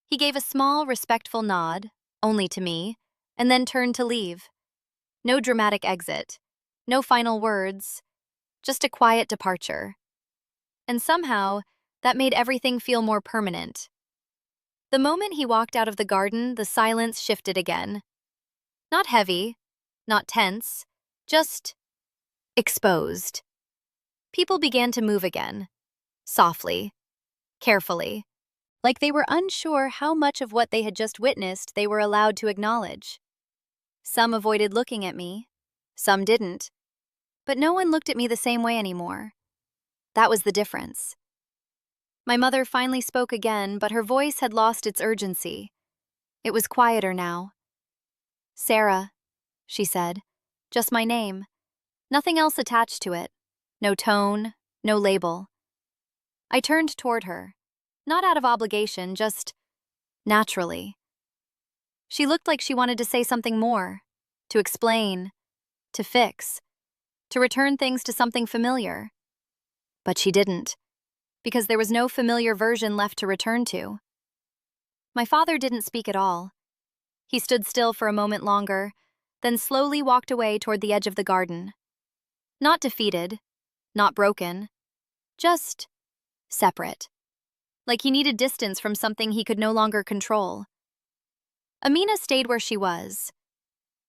He gave a small, respectful nod, only to me, and then turned to leave. No dramatic exit. No final words. Just a quiet departure. And somehow, that made everything feel more permanent. The moment he walked out of the garden, the silence shifted again. Not heavy, not tense, just exposed. People began to move again, softly, carefully. Like they were unsure how much of what they had just witnessed they were allowed to acknowledge. Some avoided looking at me, some didn't, but no one looked at me the same way anymore. That was the difference. My mother finally spoke again, but her voice had lost its urgency. It was quieter now. "Sarah," she said, just my name. Nothing else attached to it. No tone, no label. I turned toward her, not out of obligation, just naturally. She looked like she wanted to say something more, to explain, to fix, to return things to something familiar. But she didn't, because there was no familiar version left to return to. My father didn't speak at all. He stood still for a moment longer, then slowly walked away toward the edge of the garden. Not defeated, not broken, just separate. Like he needed distance from something he could no longer control. Amina stayed where she was.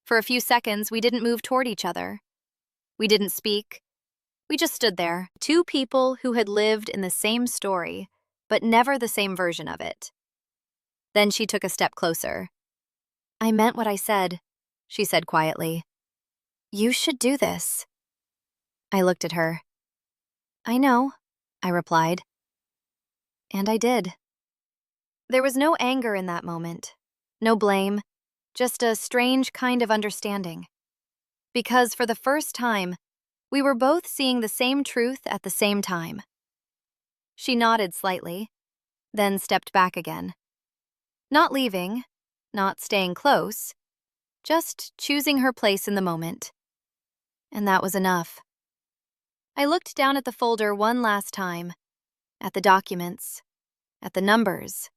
For a few seconds, we didn't move toward each other. We didn't speak. We just stood there, two people who had lived in the same story, but never the same version of it. Then she took a step closer. "I meant what I said," she said quietly. "You should do this." I looked at her. "I know," I replied. And I did. There was no anger in that moment, no blame, just a strange kind of understanding. Because for the first time, we were both seeing the same truth at the same time. She nodded slightly, then stepped back again. Not leaving, not staying close, just choosing her place in the moment. And that was enough. I looked down at the folder one last time, at the documents, at the numbers,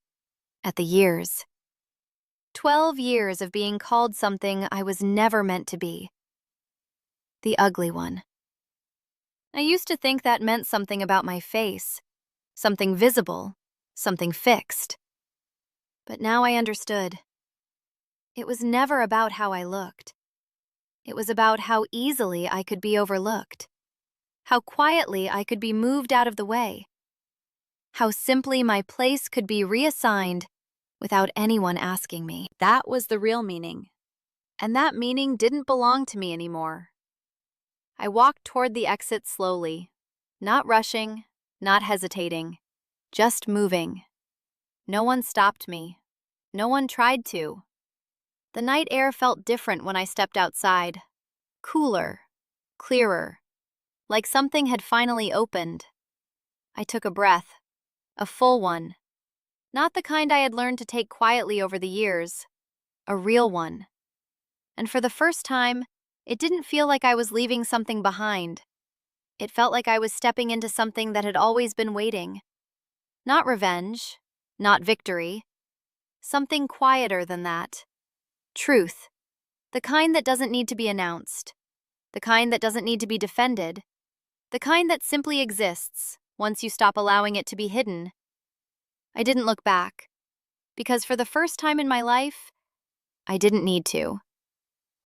at the years. 12 years of being called something I was never meant to be. The ugly one. I used to think that meant something about my face, something visible, something fixed. But now I understood. It was never about how I looked. It was about how easily I could be overlooked, how quietly I could be moved out of the way, how simply my place could be reassigned without anyone asking me. That was the real meaning. And that meaning didn't belong to me anymore. I walked toward the exit slowly, not rushing, not hesitating, just moving. No one stopped me. No one tried to. The night air felt different when I stepped outside. Cooler, clearer, like something had finally opened. I took a breath, a full one. Not the kind I had learned to take quietly over the years, a real one. And for the first time, it didn't feel like I was leaving something behind. It felt like I was stepping into something that had always been waiting. Not revenge, not victory. Something quieter than that. Truth. The kind that doesn't need to be announced. The kind that doesn't need to be defended. The kind that simply exists once you stop allowing it to be hidden. I didn't look back, because for the first time in my life, I didn't need to.